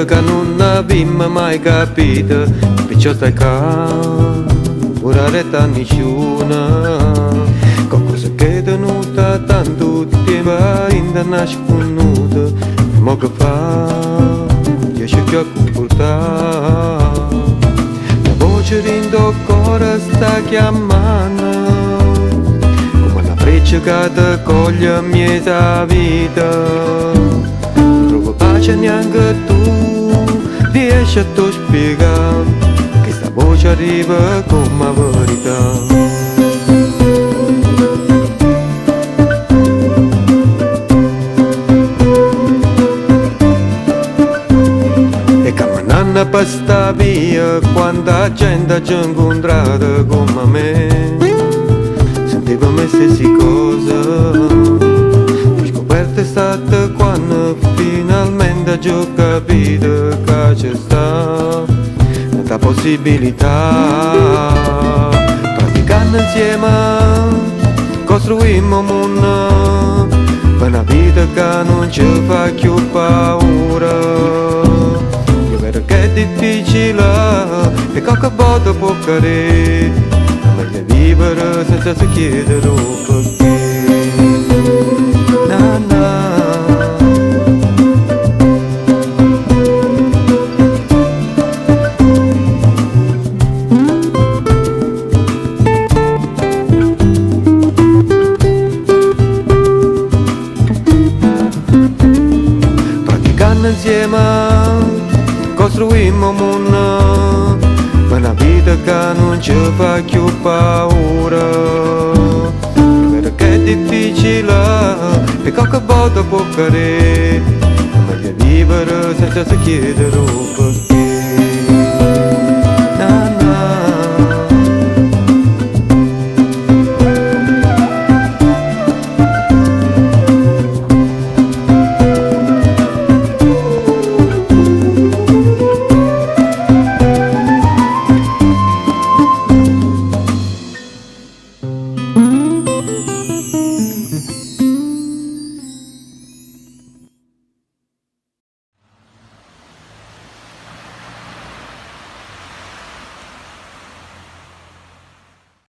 vita che non abbiamo mai capito, perciò stai calmo, ora retta nessuna, qualcosa che è tenuta tanto tempo in da nasconuta, ma che fa, riesce più a comportare, la voce dentro cuore sta chiamando, come una freccia che ti coglie a mezza vita. Pace neanche tu riesci a tu spiegare che sta voce arriva come verità. E camminando per sta via quanta gente ci incontrata come me, sentivo me stessi cose, è stata quando finalmente ho capito che c'è sta la possibilità. Praticando insieme costruimmo un mondo per una vita che non ci fa più paura. È vero che è difficile e qualche volta può cadere, ma meglio vivere senza si chiedere perché. Insieme costruimmo un mondo per una vita che non ci fa più paura. È vero che è difficile e qualche volta può cadere, ma meglio vivere senza si chiedere perché.